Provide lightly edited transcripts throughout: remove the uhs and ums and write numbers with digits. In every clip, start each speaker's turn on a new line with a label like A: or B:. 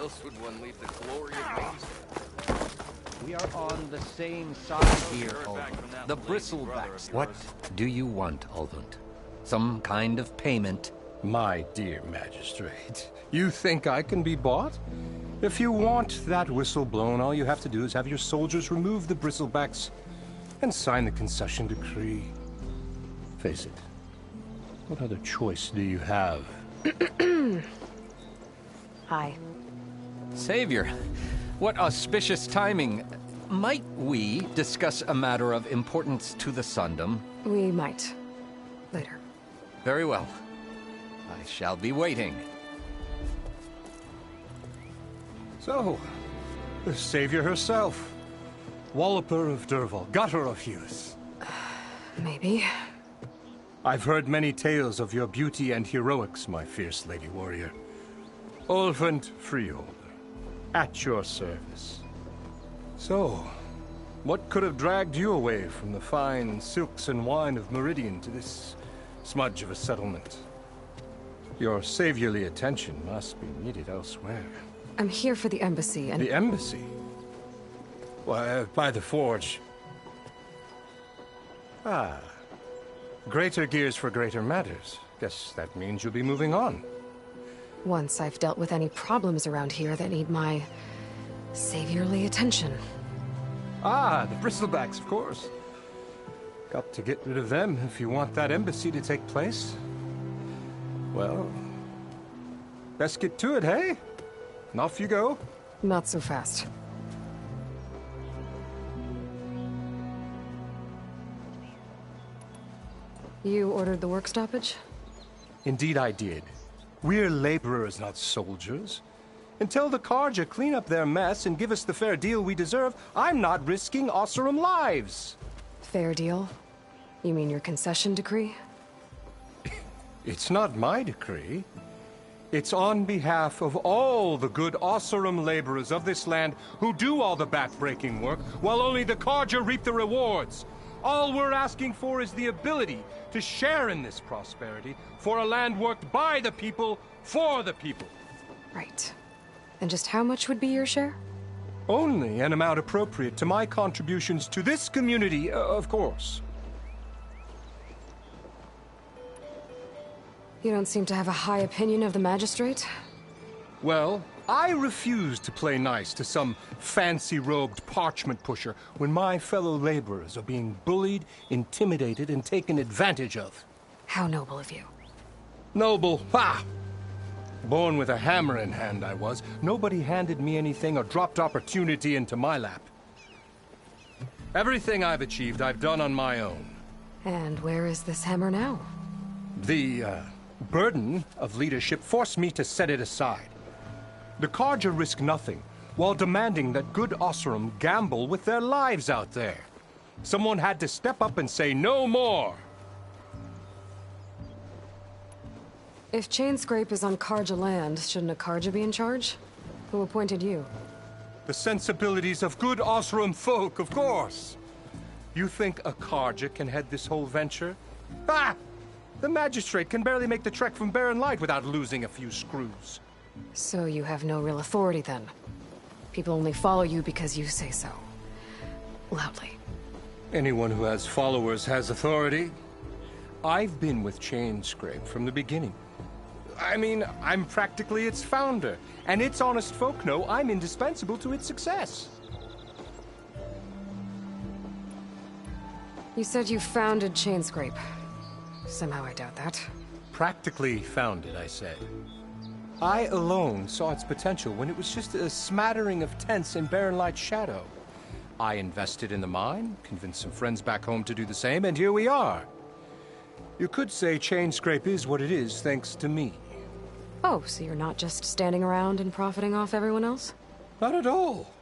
A: else would one leave the glory of Main Street?
B: We are on the same side here, Ulvund. The bristlebacks.
C: What do you want, Ulvund? Some kind of payment?
D: My dear magistrate, you think I can be bought? If you want that whistle blown, all you have to do is have your soldiers remove the bristlebacks and sign the concession decree. Face it, what other choice do you have?
E: Hi.
C: Savior, what auspicious timing. Might we discuss a matter of importance to the Sundom?
E: We might. Later.
C: Very well. I shall be waiting.
D: So, the Savior herself. Walloper of Derval, gutter of Hughes.
E: Maybe.
D: I've heard many tales of your beauty and heroics, my fierce lady warrior. Ulvund Freeholder, at your service. So, what could have dragged you away from the fine silks and wine of Meridian to this smudge of a settlement? Your saviorly attention must be needed elsewhere.
E: I'm here for the embassy and...
D: The embassy? Why, by the forge. Ah. Greater gears for greater matters. Guess that means you'll be moving on.
E: Once I've dealt with any problems around here that need my... saviorly attention.
D: Ah, the bristlebacks, of course. Got to get rid of them if you want that embassy to take place. Well, best get to it, hey? And off you go.
E: Not so fast. You ordered the work stoppage?
D: Indeed I did. We're laborers, not soldiers. Until the Carja clean up their mess and give us the fair deal we deserve, I'm not risking Osseram lives.
E: Fair deal? You mean your concession decree?
D: It's not my decree. It's on behalf of all the good Osseram laborers of this land who do all the back-breaking work, while only the Carja reap the rewards. All we're asking for is the ability to share in this prosperity for a land worked by the people, for the people.
E: Right. And just how much would be your share?
D: Only an amount appropriate to my contributions to this community, of course.
E: You don't seem to have a high opinion of the magistrate?
D: Well, I refuse to play nice to some fancy-robed parchment pusher when my fellow laborers are being bullied, intimidated, and taken advantage of.
E: How noble of you.
D: Noble? Ha! Born with a hammer in hand, I was. Nobody handed me anything or dropped opportunity into my lap. Everything I've achieved, I've done on my own.
E: And where is this hammer now?
D: The, burden of leadership forced me to set it aside. The Carja risk nothing, while demanding that good Osseram gamble with their lives out there. Someone had to step up and say no more.
E: If Chainscrape is on Carja land, shouldn't a Carja be in charge? Who appointed you?
D: The sensibilities of good Osseram folk, of course. You think a Carja can head this whole venture? Ah! The magistrate can barely make the trek from Barren Light without losing a few screws.
E: So you have no real authority then? People only follow you because you say so. Loudly.
D: Anyone who has followers has authority. I've been with Chainscrape from the beginning. I mean, I'm practically its founder, and its honest folk know I'm indispensable to its success.
E: You said you founded Chainscrape. Somehow I doubt that.
D: Practically founded, I said. I alone saw its potential when it was just a smattering of tents in Barren Light's shadow. I invested in the mine, convinced some friends back home to do the same, and here we are. You could say Chainscrape is what it is thanks to me.
E: Oh, so you're not just standing around and profiting off everyone else?
D: Not at all.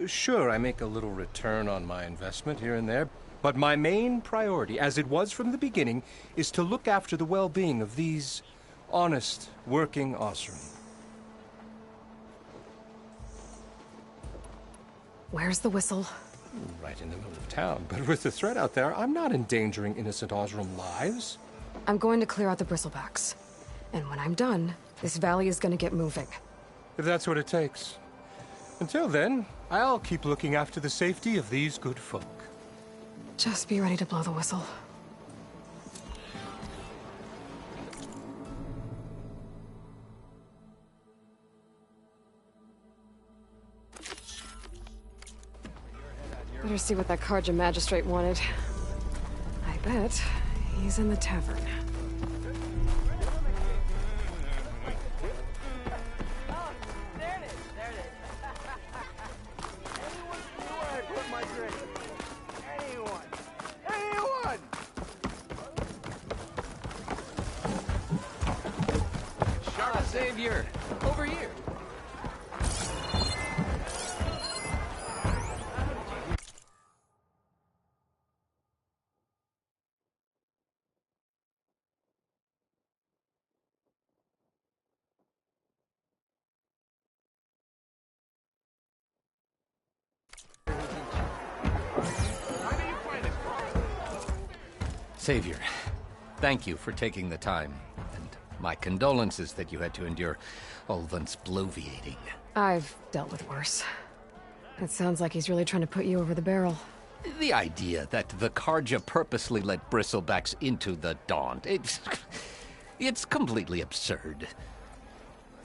D: Sure, I make a little return on my investment here and there, but my main priority, as it was from the beginning, is to look after the well-being of these honest, working Osseram.
E: Where's the whistle?
D: Right in the middle of town, but with the threat out there, I'm not endangering innocent Osseram lives.
E: I'm going to clear out the bristlebacks. And when I'm done, this valley is going to get moving.
D: if that's what it takes. Until then, I'll keep looking after the safety of these good folk.
E: Just be ready to blow the whistle. Better see what that Karja magistrate wanted. I bet he's in the tavern.
C: Savior, over here. Savior, thank you for taking the time, and my condolences that you had to endure Ulvund's bloviating.
E: I've dealt with worse. It sounds like he's really trying to put you over the barrel.
C: The idea that the Karja purposely let bristlebacks into the Daunt, it's completely absurd.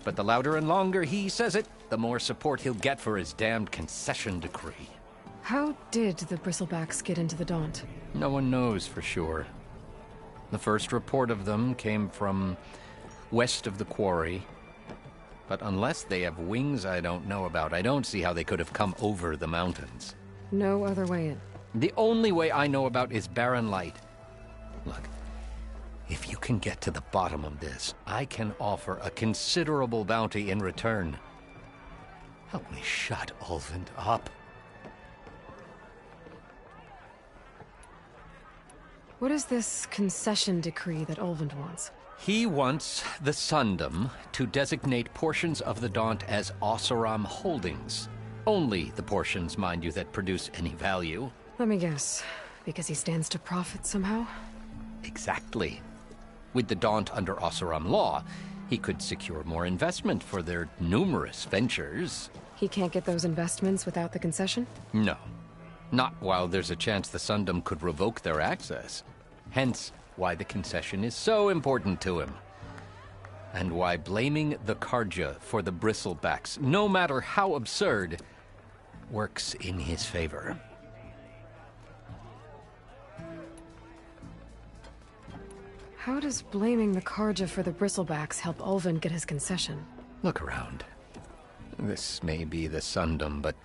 C: But the louder and longer he says it, the more support he'll get for his damned concession decree.
E: How did the bristlebacks get into the Daunt?
C: No one knows for sure. The first report of them came from west of the quarry. But unless they have wings I don't know about, I don't see how they could have come over the mountains.
E: No other way in.
C: The only way I know about is barren light. Look, if you can get to the bottom of this, I can offer a considerable bounty in return. Help me shut Ulvund up.
E: What is this concession decree that Ulvund wants?
C: He wants the Sundom to designate portions of the Daunt as Oseram holdings. Only the portions, mind you, that produce any value.
E: Let me guess. Because he stands to profit somehow?
C: Exactly. With the Daunt under Oseram law, he could secure more investment for their numerous ventures.
E: He can't get those investments without the concession?
C: No. Not while there's a chance the Sundom could revoke their access. Hence, why the concession is so important to him. And why blaming the Karja for the bristlebacks, no matter how absurd, works in his favor.
E: How does blaming the Karja for the bristlebacks help Ulvund get his concession?
C: Look around. This may be the Sundom, but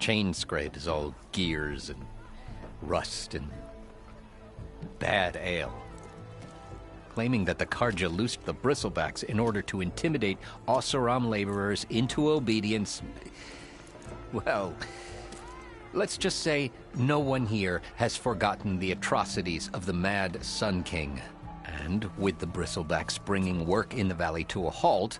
C: Chainscrape is all gears and rust and bad ale. Claiming that the Karja loosed the bristlebacks in order to intimidate Oseram laborers into obedience. Well, let's just say no one here has forgotten the atrocities of the mad Sun King. And with the bristlebacks bringing work in the valley to a halt,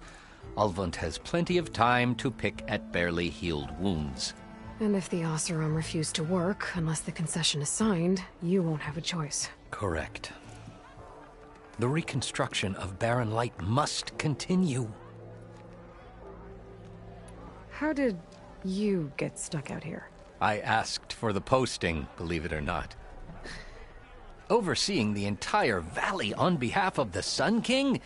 C: Ulvund has plenty of time to pick at barely healed wounds.
E: And if the Oseram refuse to work, unless the concession is signed, you won't have a choice.
C: Correct. The reconstruction of Barren Light must continue.
E: How did you get stuck out here?
C: I asked for the posting, believe it or not. Overseeing the entire valley on behalf of the Sun King?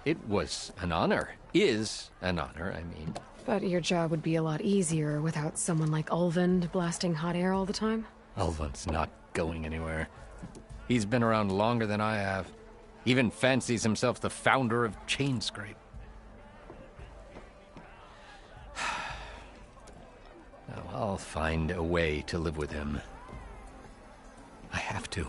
C: It was an honor. Is an honor, I mean.
E: But your job would be a lot easier without someone like Ulvund blasting hot air all the time?
C: Ulvund's not going anywhere. He's been around longer than I have. Even fancies himself the founder of Chainscrape. Now, I'll find a way to live with him. I have to.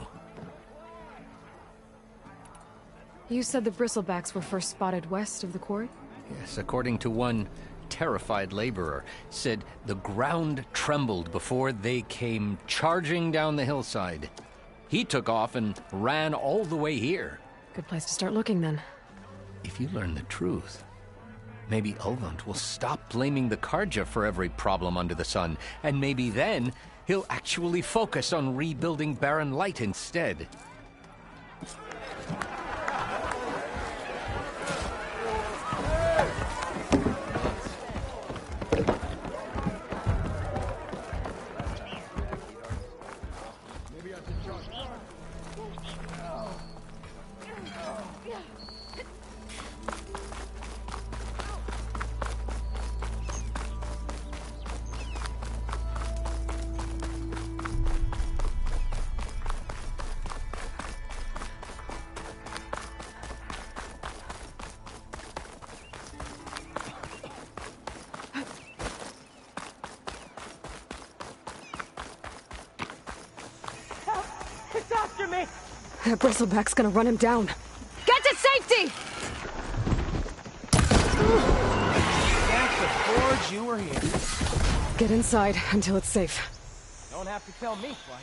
E: You said the bristlebacks were first spotted west of the quarry?
C: Yes, according to one terrified laborer, said the ground trembled before they came charging down the hillside. He took off and ran all the way here.
E: Good place to start looking, then.
C: If you learn the truth, maybe Ulvund will stop blaming the Karja for every problem under the sun, and maybe then he'll actually focus on rebuilding Barren Light instead.
E: That bristleback's gonna run him down. Get to safety!
B: Thanks the forge you were here.
E: Get inside until it's safe.
B: Don't have to tell me twice.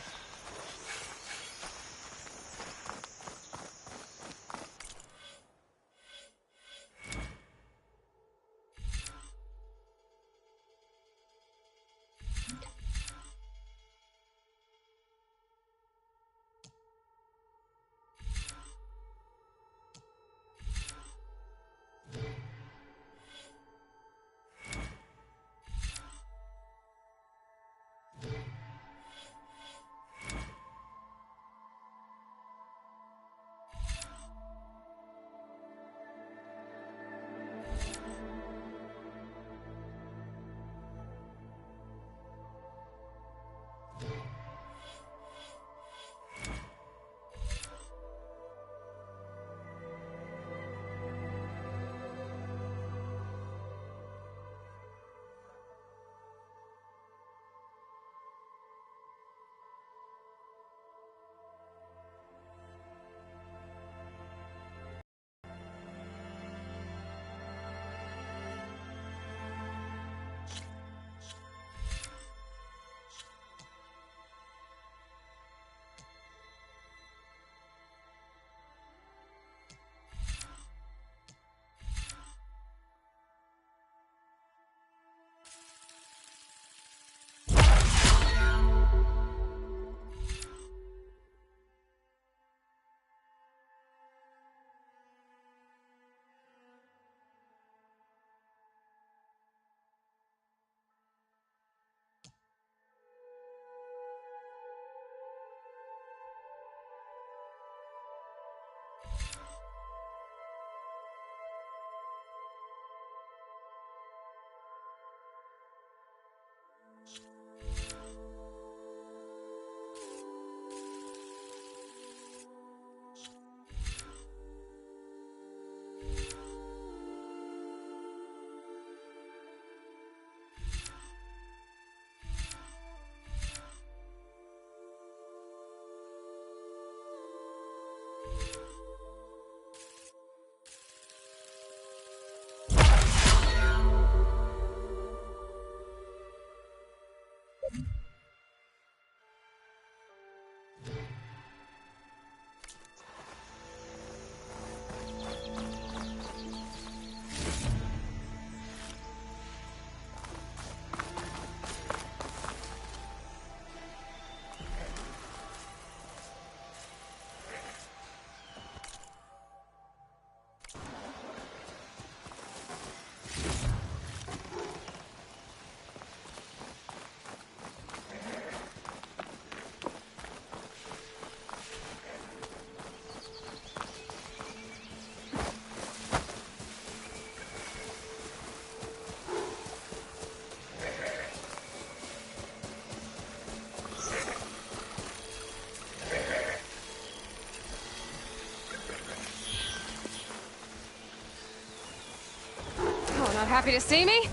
E: Not happy to see me?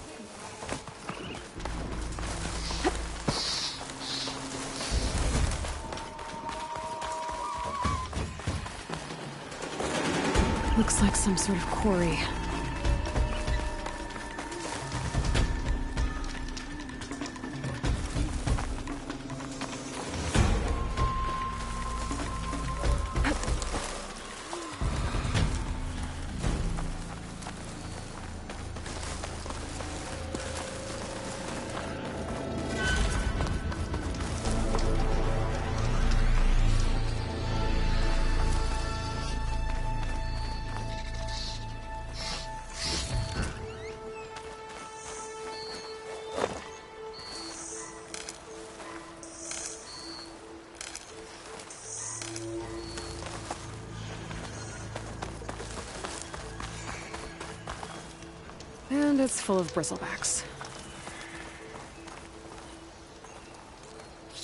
E: Looks like some sort of quarry. And it's full of bristlebacks.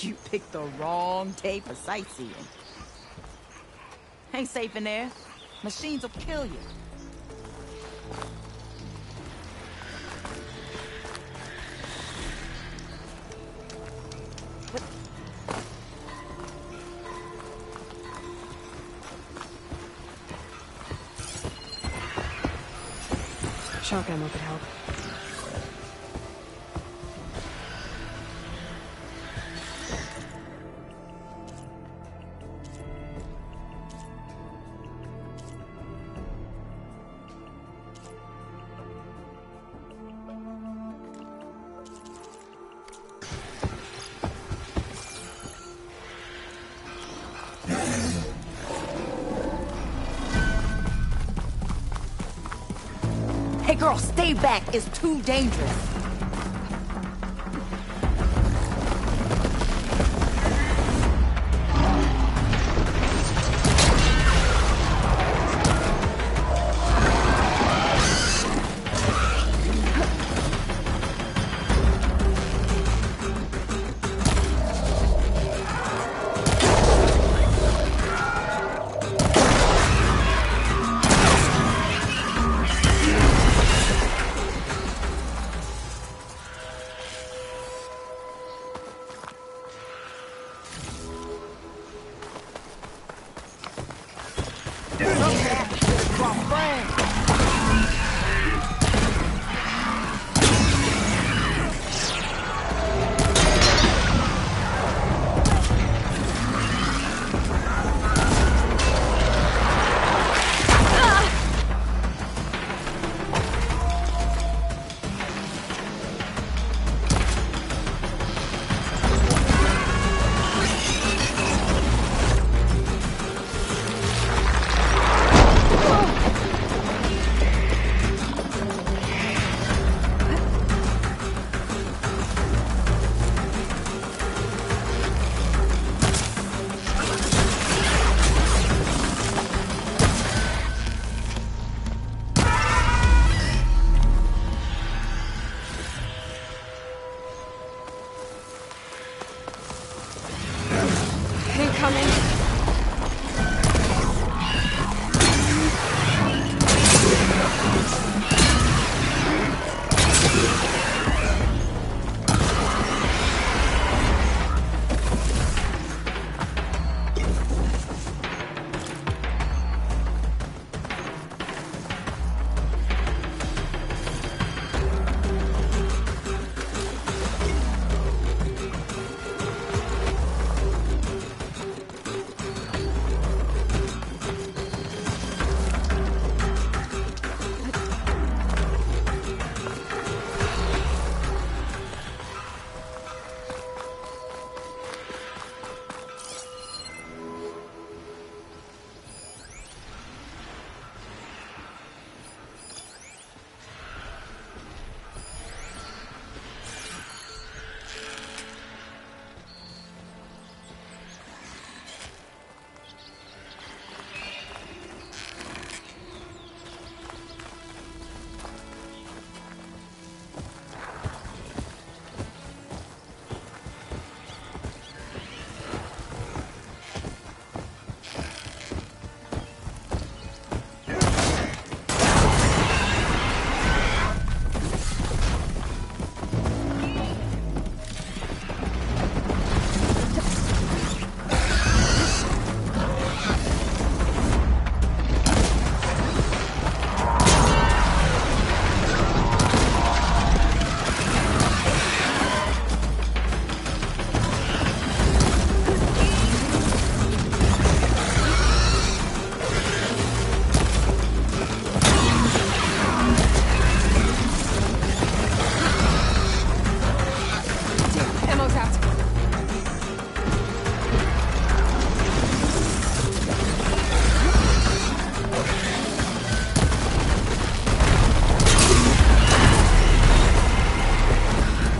F: You picked the wrong day for sightseeing. Ain't safe in there. Machines will kill you.
E: Shock ammo could help.
F: Hey girl, stay back. It's too dangerous.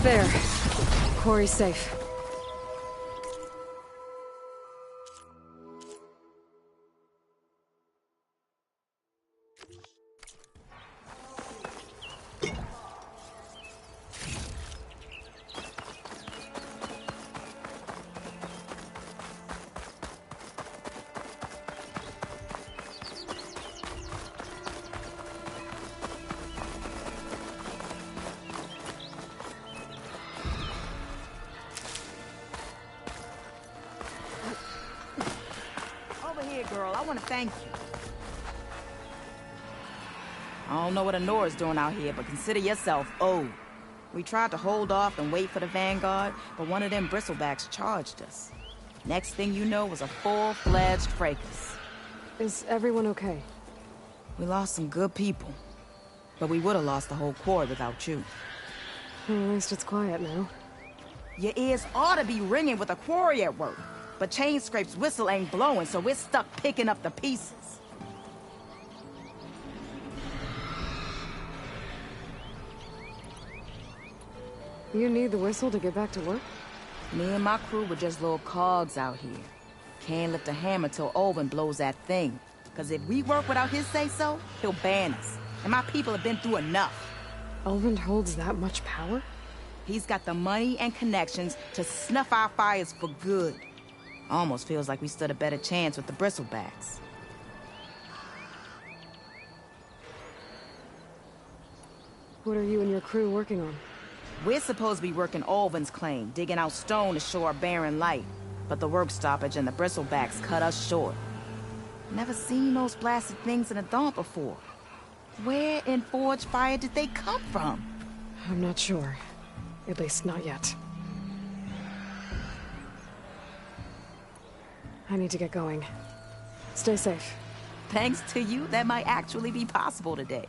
E: There. Quarry's safe.
F: want to thank you. I don't know what Honora's doing out here, but consider yourself owed. We tried to hold off and wait for the Vanguard, but one of them bristlebacks charged us. Next thing you know was a full-fledged fracas.
E: Is everyone okay?
F: We lost some good people, but we would have lost the whole quarry without you.
E: Well, at least it's quiet now.
F: Your ears ought to be ringing with a quarry at work, but Chain Scrape's whistle ain't blowing, so we're stuck picking up the pieces.
E: You need the whistle to get back to work?
F: Me and my crew were just little cogs out here. Can't lift a hammer till Olvin blows that thing. Cause if we work without his say-so, he'll ban us. And my people have been through enough.
E: Elvin holds that much power?
F: He's got the money and connections to snuff our fires for good. Almost feels like we stood a better chance with the bristlebacks.
E: What are you and your crew working on?
F: We're supposed to be working Olvin's claim, digging out stone to show our barren light. But the work stoppage and the bristlebacks cut us short. Never seen those blasted things in a Dawn before. Where in Forge Fire did they come from?
E: I'm not sure. At least not yet. I need to get going. Stay safe.
F: Thanks to you, that might actually be possible today.